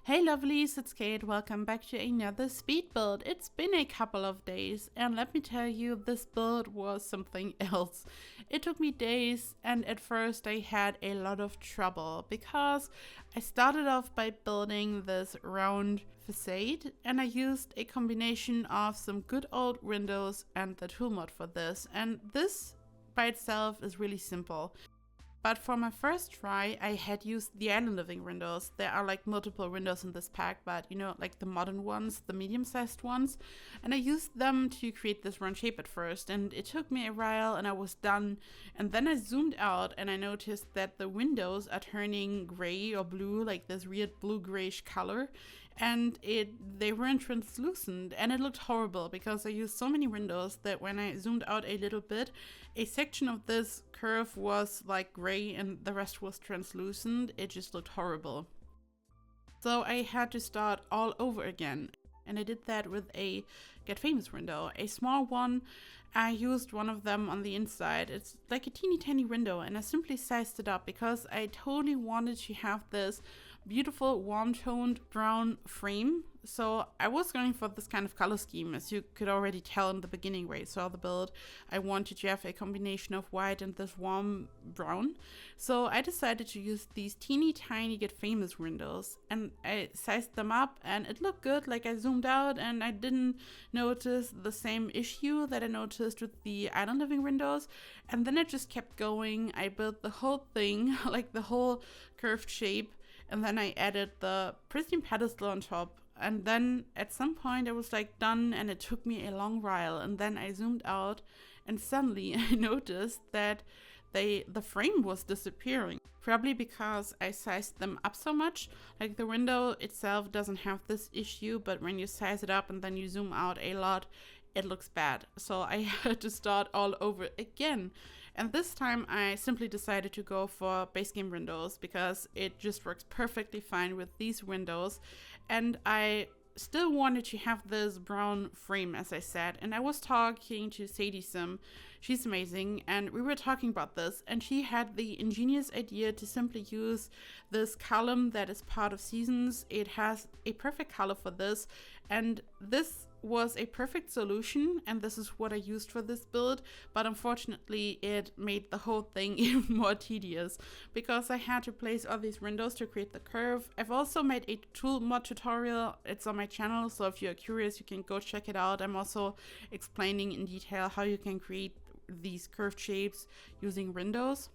Hey lovelies, it's Kate. Welcome back to another speed build. It's been a couple of days and let me tell you, this build was something else. It took me days and at first I had a lot of trouble because I started off by building this round facade and I used a combination of some good old windows and the tool mod for this, and this by itself is really simple. But for my first try, I had used the island living windows. There are like multiple windows in this pack, but you know, like the modern ones, the medium-sized ones. And I used them to create this round shape at first. And it took me a while and I was done. And then I zoomed out and I noticed that the windows are turning gray or blue, like this weird blue-grayish color. And they weren't translucent and it looked horrible because I used so many windows that when I zoomed out a little bit, a section of this curve was like gray and the rest was translucent. It just looked horrible. So I had to start all over again. And I did that with a Get Famous window, a small one. I used one of them on the inside. It's like a teeny tiny window and I simply sized it up because I totally wanted to have this beautiful warm toned brown frame. So I was going for this kind of color scheme, as you could already tell in the beginning where you saw the build. I wanted to have a combination of white and this warm brown. So I decided to use these teeny tiny Get Famous windows and I sized them up and it looked good. Like I zoomed out and I didn't notice the same issue that I noticed with the island living windows. And then I just kept going. I built the whole thing, like the whole curved shape. And then I added the pristine pedestal on top. And then at some point I was like done and it took me a long while. And then I zoomed out and suddenly I noticed that the frame was disappearing. Probably because I sized them up so much. Like the window itself doesn't have this issue, but when you size it up and then you zoom out a lot, it looks bad. So I had to start all over again. And this time I simply decided to go for base game windows because it just works perfectly fine with these windows. And I still wanted to have this brown frame, as I said. And I was talking to Sadie Sim. She's amazing. And we were talking about this. And she had the ingenious idea to simply use this column that is part of seasons. It has a perfect color for this. And this was a perfect solution, and this is what I used for this build, but unfortunately it made the whole thing even more tedious because I had to place all these windows to create the curve. I've also made a tool mod tutorial. It's on my channel, so if you're curious you can go check it out. I'm also explaining in detail how you can create these curved shapes using windows.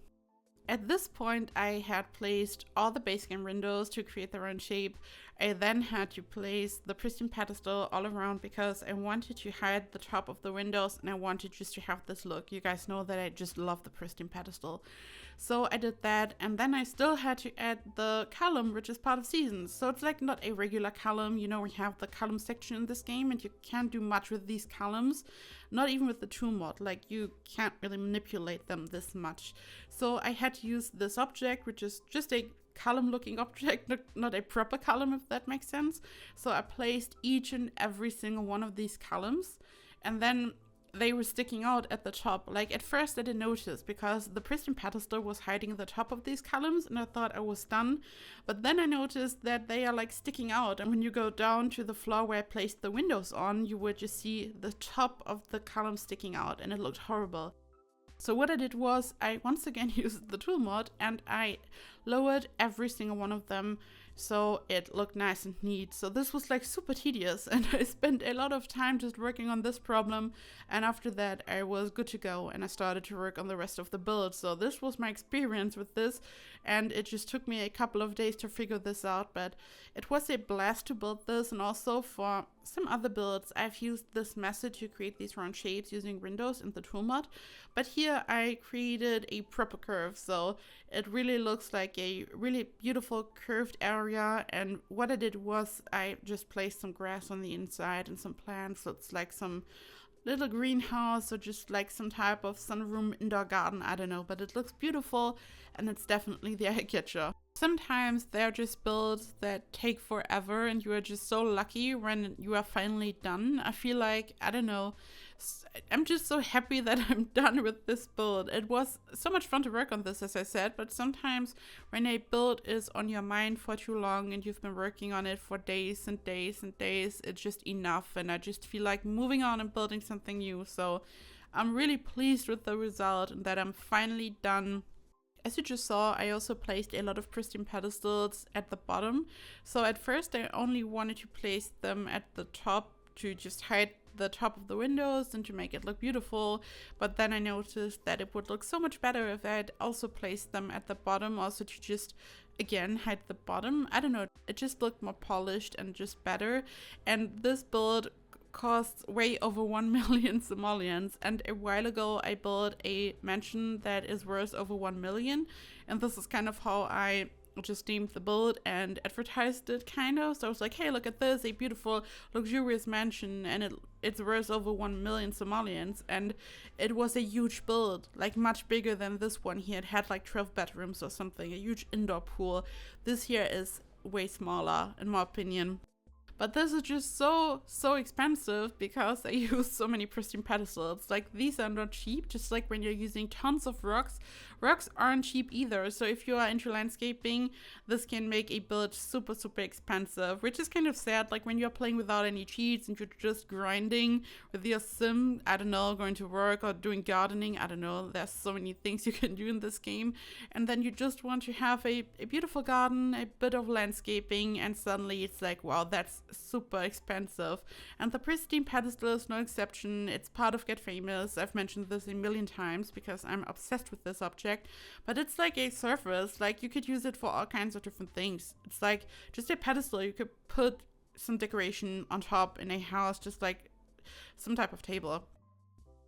At this point I had placed all the base game windows to create the round shape. I then had to place the pristine pedestal all around because I wanted to hide the top of the windows and I wanted just to have this look. You guys know that I just love the pristine pedestal. So I did that, and then I still had to add the column, which is part of seasons. So it's like not a regular column. You know, we have the column section in this game and you can't do much with these columns. Not even with the tool mod, like you can't really manipulate them this much. So I had to use this object, which is just a column looking object, not a proper column, if that makes sense. So I placed each and every single one of these columns, and then they were sticking out at the top. Like at first I didn't notice because the pristine pedestal was hiding the top of these columns and I thought I was done. But then I noticed that they are like sticking out, and when you go down to the floor where I placed the windows on, you would just see the top of the column sticking out and it looked horrible. So what I did was I once again used the tool mod and I lowered every single one of them so it looked nice and neat. So this was like super tedious and I spent a lot of time just working on this problem, and after that I was good to go and I started to work on the rest of the build. So this was my experience with this, and it just took me a couple of days to figure this out, but it was a blast to build this. And also for some other builds I've used this method to create these round shapes using windows in the tool mod, but here I created a proper curve, so it really looks like a really beautiful curved area. And what I did was I just placed some grass on the inside and some plants, so it's like some little greenhouse or just like some type of sunroom indoor garden, I don't know, but it looks beautiful and it's definitely the eye catcher. Sometimes they're just builds that take forever and you are just so lucky when you are finally done. I feel like, I don't know, I'm just so happy that I'm done with this build. It was so much fun to work on this, as I said, but sometimes when a build is on your mind for too long and you've been working on it for days and days and days, it's just enough, and I just feel like moving on and building something new. So I'm really pleased with the result and that I'm finally done. As you just saw, I also placed a lot of pristine pedestals at the bottom. So at first I only wanted to place them at the top to just hide the top of the windows and to make it look beautiful, but then I noticed that it would look so much better if I had also placed them at the bottom, also to just again hide the bottom. I don't know, it just looked more polished and just better. And this build costs way over 1 million simoleons, and a while ago I built a mansion that is worth over 1 million, and this is kind of how I just named the build and advertised it, kind of. So I was like, hey, look at this, a beautiful luxurious mansion, and it's worth over 1 million simoleons. And it was a huge build, like much bigger than this one here. It had like 12 bedrooms or something, a huge indoor pool. This here is way smaller in my opinion. But this is just so expensive because I use so many pristine pedestals. Like, these are not cheap, just like when you're using tons of rocks. Rocks aren't cheap either, so if you are into landscaping, this can make a build super expensive, which is kind of sad. Like when you're playing without any cheats and you're just grinding with your sim, I don't know, going to work or doing gardening, I don't know, there's so many things you can do in this game, and then you just want to have a beautiful garden, a bit of landscaping, and suddenly it's like, wow, that's super expensive. And the pristine pedestal is no exception. It's part of Get Famous. I've mentioned this a million times because I'm obsessed with this object. But it's like a surface, like you could use it for all kinds of different things. It's like just a pedestal. You could put some decoration on top in a house, just like some type of table.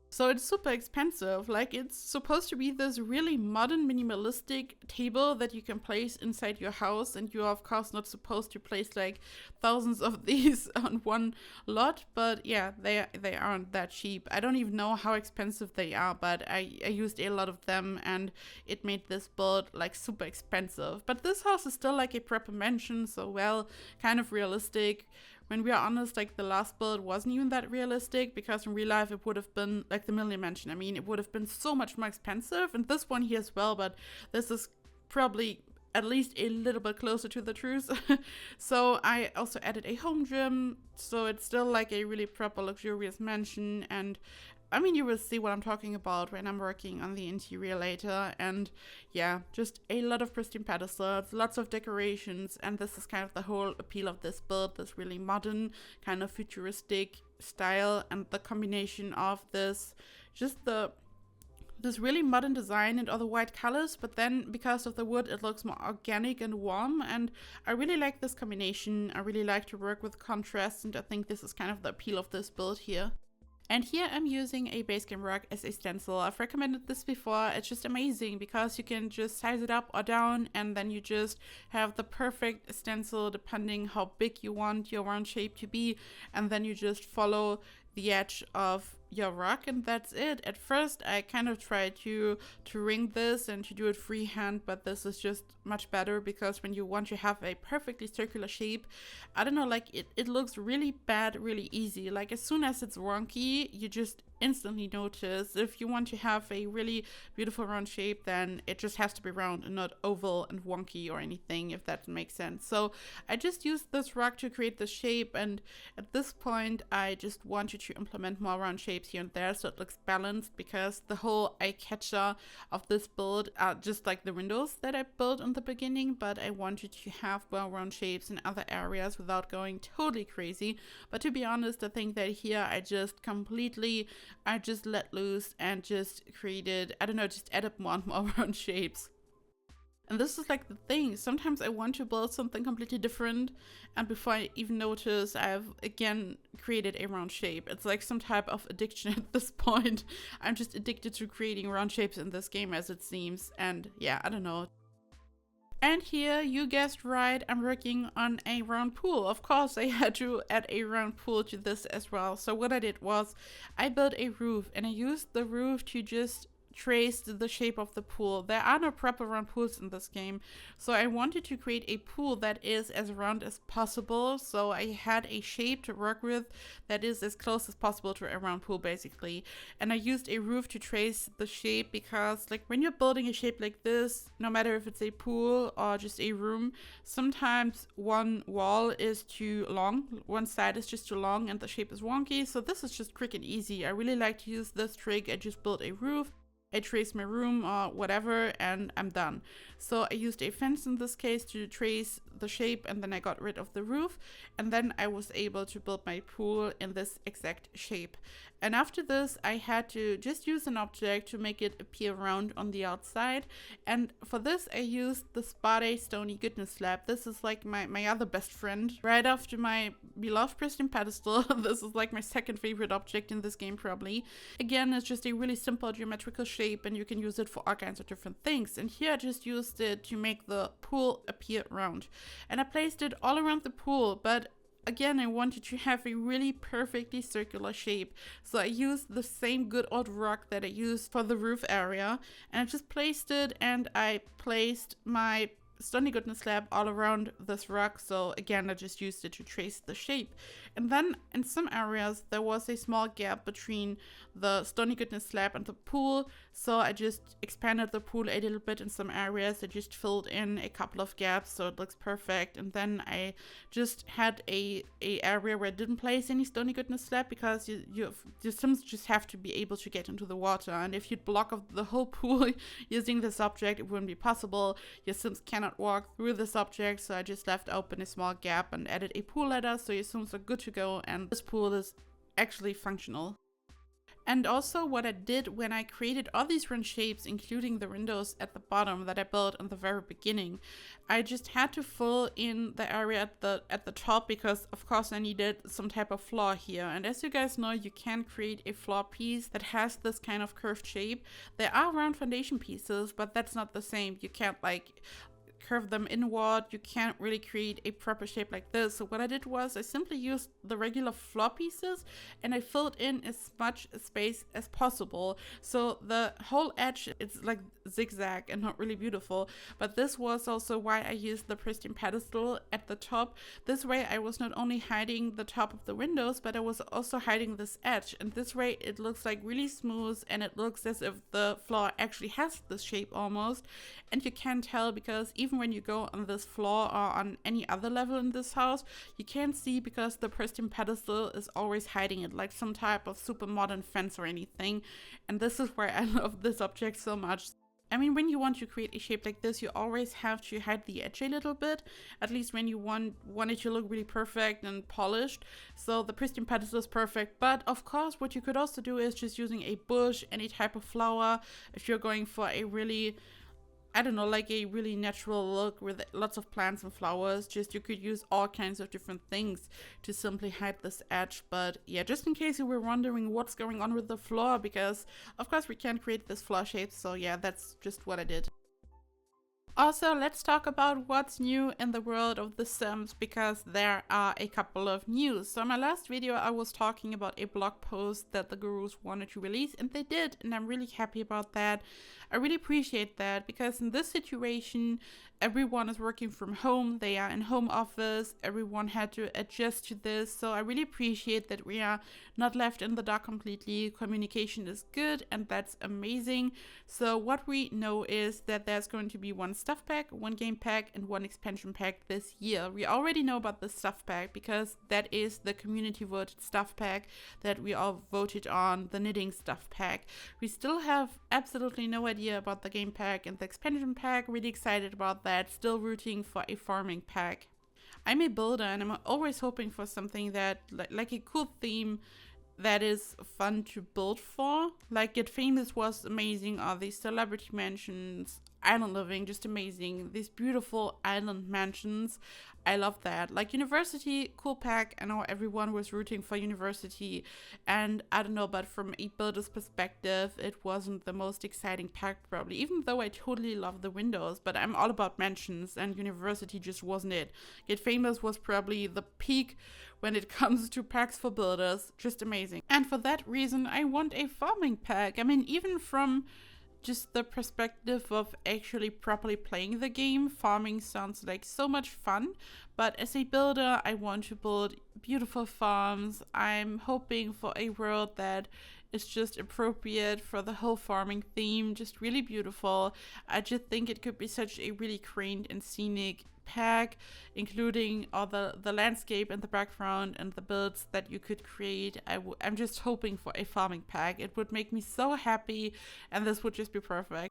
So it's super expensive. Like, it's supposed to be this really modern minimalistic table that you can place inside your house, and you're of course not supposed to place like thousands of these on one lot, but yeah, they aren't that cheap. I don't even know how expensive they are, but I used a lot of them and it made this build like super expensive. But this house is still like a proper mansion, so well, kind of realistic. When we are honest, like the last build wasn't even that realistic, because in real life it would have been like the Million Mansion. I mean, it would have been so much more expensive, and this one here as well, but this is probably at least a little bit closer to the truth. So I also added a home gym, so it's still like a really proper luxurious mansion. And I mean, you will see what I'm talking about when I'm working on the interior later. And yeah, just a lot of pristine pedestals, lots of decorations, and this is kind of the whole appeal of this build, this really modern, kind of futuristic style, and the combination of this, just this really modern design and all the white colors, but then because of the wood it looks more organic and warm, and I really like this combination. I really like to work with contrast, and I think this is kind of the appeal of this build here. And here I'm using a base game rock as a stencil. I've recommended this before. It's just amazing because you can just size it up or down, and then you just have the perfect stencil depending how big you want your round shape to be, and then you just follow the edge of your rock, and that's it. At first I kind of tried to ring this and to do it freehand, but this is just much better, because when you want to have a perfectly circular shape, I don't know, like it looks really bad really easy. Like as soon as it's wonky, you just instantly notice. If you want to have a really beautiful round shape, then it just has to be round and not oval and wonky or anything, if that makes sense. So I just used this rock to create the shape, and at this point I just wanted to implement more round shapes here and there so it looks balanced, because the whole eye catcher of this build are just like the windows that I built in the beginning, but I wanted to have well round shapes in other areas without going totally crazy. But to be honest, I think that here I just let loose and just created, I don't know, just added more and more round shapes. And this is like the thing, sometimes I want to build something completely different, and before I even notice, I've again created a round shape. It's like some type of addiction at this point. I'm just addicted to creating round shapes in this game, as it seems. And yeah, I don't know. And here, you guessed right, I'm working on a round pool. Of course, I had to add a round pool to this as well. So what I did was, I built a roof, and I used the roof to just traced the shape of the pool. There are no proper round pools in this game, so I wanted to create a pool that is as round as possible. So I had a shape to work with that is as close as possible to a round pool, basically. And I used a roof to trace the shape because, like, when you're building a shape like this, no matter if it's a pool or just a room, sometimes one wall is too long, one side is just too long, and the shape is wonky. So this is just quick and easy. I really like to use this trick. I just built a roof, I trace my room or whatever, and I'm done. So I used a fence in this case to trace the shape, and then I got rid of the roof, and then I was able to build my pool in this exact shape. And after this, I had to just use an object to make it appear round on the outside. And for this, I used the Spade Stony Goodness Slab. This is like my other best friend. Right after my beloved Pristine Pedestal, this is like my second favorite object in this game, probably. Again, it's just a really simple geometrical shape, and you can use it for all kinds of different things. And here I just used it to make the pool appear round. And I placed it all around the pool, but again, I wanted to have a really perfectly circular shape. So I used the same good old rock that I used for the roof area, and I just placed it, and I placed my Stony Goodness Slab all around this rock. So again, I just used it to trace the shape. And then in some areas there was a small gap between the Stony Goodness Slab and the pool, so I just expanded the pool a little bit in some areas. I just filled in a couple of gaps so it looks perfect. And then I just had a area where I didn't place any Stony Goodness Slab, because your Sims just have to be able to get into the water, and if you'd block off the whole pool using this object, it wouldn't be possible. Your Sims cannot walk through this object, so I just left open a small gap and added a pool ladder, so your Sims are good to go, and this pool is actually functional. And also what I did when I created all these round shapes, including the windows at the bottom that I built in the very beginning, I just had to fill in the area at the top, because of course I needed some type of floor here. And as you guys know, you can create a floor piece that has this kind of curved shape. There are round foundation pieces, but that's not the same. You can't like curve them inward. You can't really create a proper shape like this. So what I did was I simply used the regular floor pieces, and I filled in as much space as possible. So the whole edge, it's like zigzag and not really beautiful, but this was also why I used the Pristine Pedestal at the top. This way I was not only hiding the top of the windows, but I was also hiding this edge, and this way it looks like really smooth, and it looks as if the floor actually has this shape almost. And you can tell, because even when you go on this floor or on any other level in this house, you can't see, because the Pristine Pedestal is always hiding it, like some type of super modern fence or anything. And this is why I love this object so much. I mean, when you want to create a shape like this, you always have to hide the edge a little bit, at least when you want it to look really perfect and polished. So the Pristine Pedestal is perfect. But of course, what you could also do is just using a bush, any type of flower, if you're going for a really, I don't know, like a really natural look with lots of plants and flowers. Just you could use all kinds of different things to simply hide this edge. But yeah, just in case you were wondering what's going on with the floor, because of course we can't create this floor shape. So yeah, that's just what I did. Also, let's talk about what's new in the world of The Sims, because there are a couple of news. So in my last video, I was talking about a blog post that the gurus wanted to release, and they did, and I'm really happy about that. I really appreciate that, because in this situation, everyone is working from home. They are in home office. Everyone had to adjust to this. So I really appreciate that we are not left in the dark completely. Communication is good, and that's amazing. So what we know is that there's going to be one stuff pack, one game pack, and one expansion pack this year. We already know about the stuff pack, because that is the community voted stuff pack that we all voted on, the knitting stuff pack. We still have absolutely no idea about the game pack and the expansion pack. Really excited about that. Still rooting for a farming pack. I'm a builder, and I'm always hoping for something that like a cool theme that is fun to build for. Like Get Famous was amazing, or these celebrity mansions, island living, just amazing. These beautiful island mansions, I love that. Like University, cool pack. I know everyone was rooting for University, and I don't know, but from a builder's perspective, it wasn't the most exciting pack probably, even though I totally love the windows. But I'm all about mansions, and University just wasn't it. Get Famous was probably the peak when it comes to packs for builders. Just amazing. And for that reason, I want a farming pack. I mean, even from just the perspective of actually properly playing the game, farming sounds like so much fun. But as a builder, I want to build beautiful farms. I'm hoping for a world that is just appropriate for the whole farming theme, just really beautiful. I just think it could be such a really quaint and scenic pack, including all the landscape and the background and the builds that you could create. I'm just hoping for a farming pack. It would make me so happy, and this would just be perfect.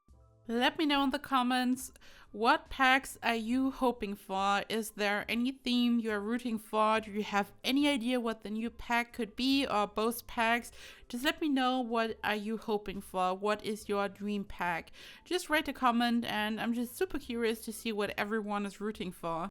Let me know in the comments, what packs are you hoping for? Is there any theme you're rooting for? Do you have any idea what the new pack could be, or both packs? Just let me know, what are you hoping for? What is your dream pack? Just write a comment, and I'm just super curious to see what everyone is rooting for.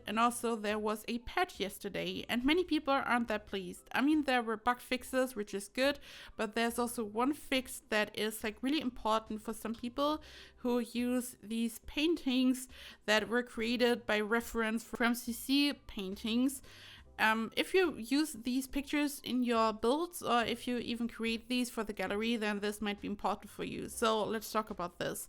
And also, there was a patch yesterday, and many people aren't that pleased. I mean, there were bug fixes, which is good, but there's also one fix that is like really important for some people who use these paintings that were created by reference from CC paintings. If you use these pictures in your builds, or if you even create these for the gallery, then this might be important for you. So let's talk about this.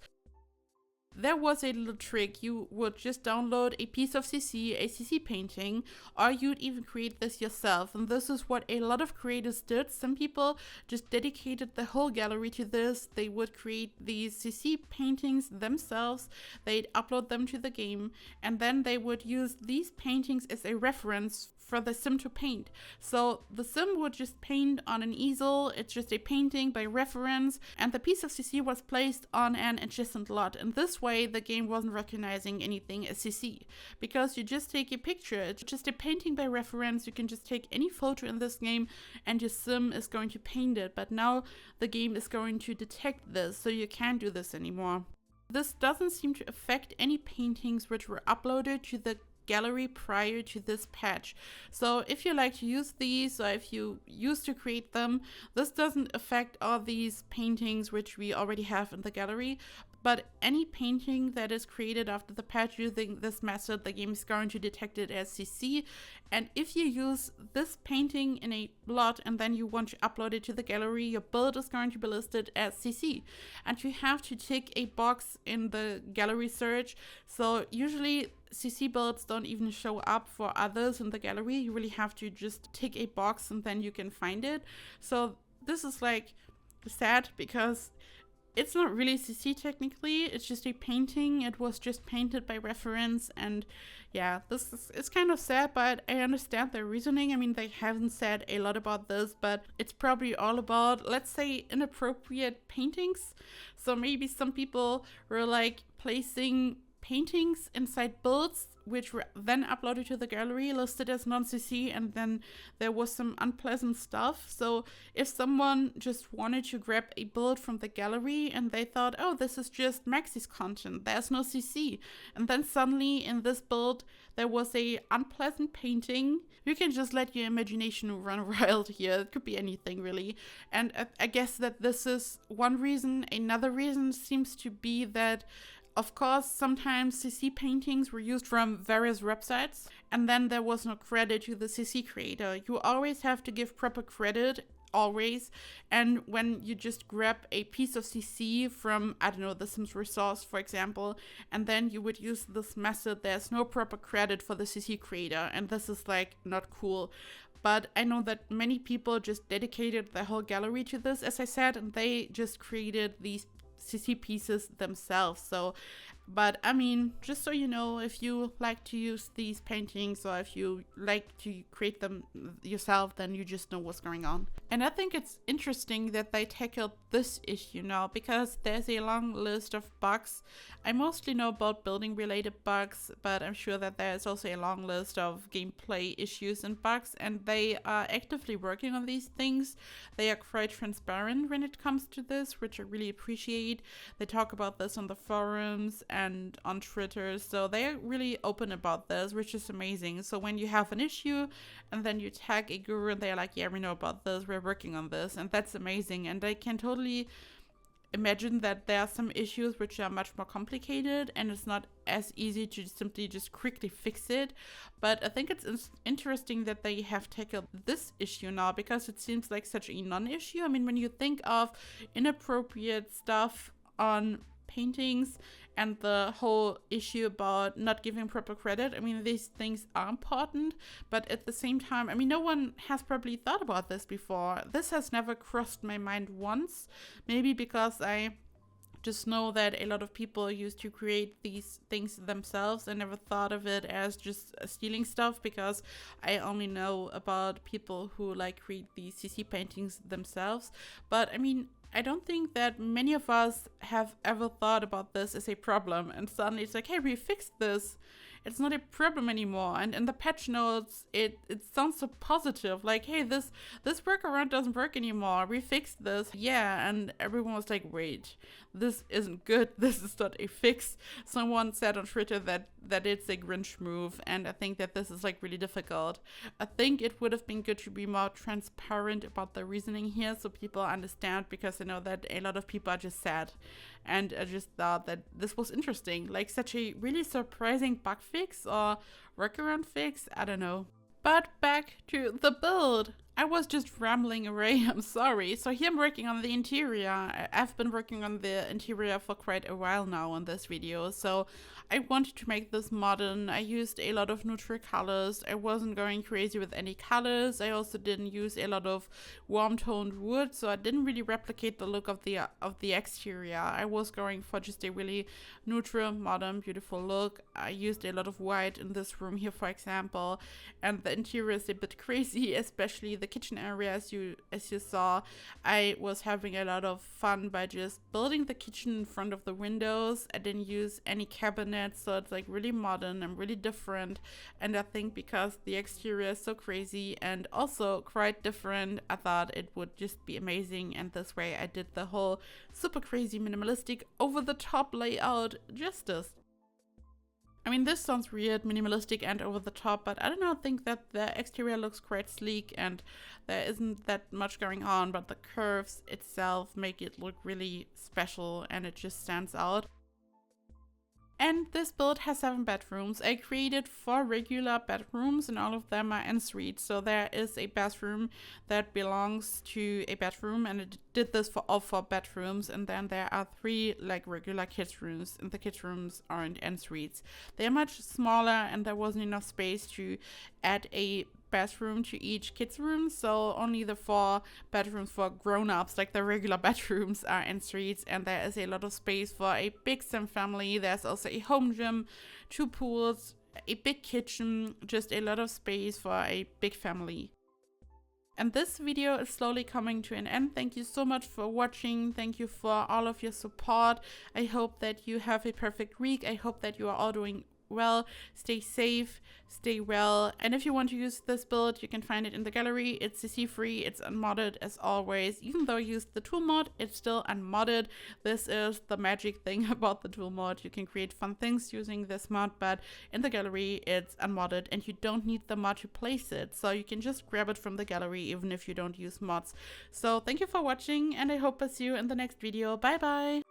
There was a little trick. You would just download a piece of CC, a CC painting, or you'd even create this yourself. And this is what a lot of creators did. Some people just dedicated the whole gallery to this. They would create these CC paintings themselves. They'd upload them to the game, and then they would use these paintings as a reference for the sim to paint. So the sim would just paint on an easel. It's just a painting by reference, and the piece of CC was placed on an adjacent lot. And this way the game wasn't recognizing anything as CC, because you just take a picture. It's just a painting by reference. You can just take any photo in this game and your sim is going to paint it. But now the game is going to detect this, so you can't do this anymore. This doesn't seem to affect any paintings which were uploaded to the gallery prior to this patch. So if you like to use these, or if you used to create them, this doesn't affect all these paintings which we already have in the gallery. But any painting that is created after the patch using this method, the game is going to detect it as CC. And if you use this painting in a lot and then you want to upload it to the gallery, your build is going to be listed as CC. And you have to tick a box in the gallery search. So usually CC builds don't even show up for others in the gallery. You really have to just tick a box and then you can find it. So this is like sad, because it's not really CC technically, it's just a painting. It was just painted by reference, and yeah, it's kind of sad, but I understand their reasoning. I mean, they haven't said a lot about this, but it's probably all about, let's say, inappropriate paintings. So maybe some people were like placing paintings inside builds which were then uploaded to the gallery listed as non-CC, and then there was some unpleasant stuff. So if someone just wanted to grab a build from the gallery and they thought, oh, this is just Maxi's content, there's no CC, and then suddenly in this build there was a unpleasant painting, you can just let your imagination run wild here. It could be anything really. And I guess that this is one reason. Another reason seems to be that, of course, sometimes CC paintings were used from various websites, and then there was no credit to the CC creator. You always have to give proper credit, always. And when you just grab a piece of CC from, I don't know, the Sims resource, for example, and then you would use this method, there's no proper credit for the CC creator, and this is like not cool. But I know that many people just dedicated their whole gallery to this, as I said, and they just created these CC pieces themselves. So, but I mean, just so you know, if you like to use these paintings, or if you like to create them yourself, then you just know what's going on. And I think it's interesting that they tackled this issue now, because there's a long list of bugs. I mostly know about building related bugs, but I'm sure that there's also a long list of gameplay issues and bugs, and they are actively working on these things. They are quite transparent when it comes to this, which I really appreciate. They talk about this on the forums and on Twitter, so they're really open about this, which is amazing. So when you have an issue and then you tag a guru and they're like, yeah, we know about this, we're working on this, and that's amazing. And I can totally imagine that there are some issues which are much more complicated and it's not as easy to simply just quickly fix it. But I think it's interesting that they have tackled this issue now, because it seems like such a non-issue. I mean, when you think of inappropriate stuff on paintings and the whole issue about not giving proper credit, I mean, these things are important, but at the same time, I mean, no one has probably thought about this before. This has never crossed my mind once, maybe because I just know that a lot of people used to create these things themselves. I never thought of it as just stealing stuff, because I only know about people who like create these CC paintings themselves. But I mean, I don't think that many of us have ever thought about this as a problem, and suddenly it's like, hey, we fixed this. It's not a problem anymore. And in the patch notes, it sounds so positive. Like, hey, this workaround doesn't work anymore. We fixed this. Yeah, and everyone was like, wait, this isn't good. This is not a fix. Someone said on Twitter that it's a Grinch move, and I think that this is like really difficult. I think it would have been good to be more transparent about the reasoning here so people understand, because I know that a lot of people are just sad. And I just thought that this was interesting, like such a really surprising bug fix or workaround fix, I don't know. But back to the build. I was just rambling away, I'm sorry. So here I'm working on the interior. I've been working on the interior for quite a while now on this video. So I wanted to make this modern. I used a lot of neutral colors. I wasn't going crazy with any colors. I also didn't use a lot of warm toned wood, so I didn't really replicate the look of the exterior. I was going for just a really neutral, modern, beautiful look. I used a lot of white in this room here, for example, and the interior is a bit crazy, especially the kitchen area. As you saw, I was having a lot of fun by just building the kitchen in front of the windows. I didn't use any cabinets, so it's like really modern and really different. And I think because the exterior is so crazy and also quite different, I thought it would just be amazing. And this way I did the whole super crazy minimalistic over the top layout justice. I mean, this sounds weird, minimalistic and over the top, but I don't know, I think that the exterior looks quite sleek and there isn't that much going on, but the curves itself make it look really special and it just stands out. And this build has 7 bedrooms. I created 4 regular bedrooms and all of them are en suite. So there is a bathroom that belongs to a bedroom, and it did this for all 4 bedrooms. And then there are 3 like regular kids rooms, and the kids rooms aren't en suites. They're much smaller and there wasn't enough space to add a bathroom to each kids room, so only the 4 bedrooms for grown-ups, like the regular bedrooms, are en suites, and there is a lot of space for a big sim family. There's also a home gym, 2 pools, a big kitchen, just a lot of space for a big family. And this video is slowly coming to an end. Thank you so much for watching. Thank you for all of your support. I hope that you have a perfect week. I hope that you are all doing well. Stay safe, stay well, and if you want to use this build, you can find it in the gallery. It's CC free, it's unmodded as always. Even though I used the tool mod, it's still unmodded. This is the magic thing about the tool mod. You can create fun things using this mod, but in the gallery it's unmodded and you don't need the mod to place it, so you can just grab it from the gallery even if you don't use mods. So thank you for watching, and I hope I see you in the next video. Bye bye.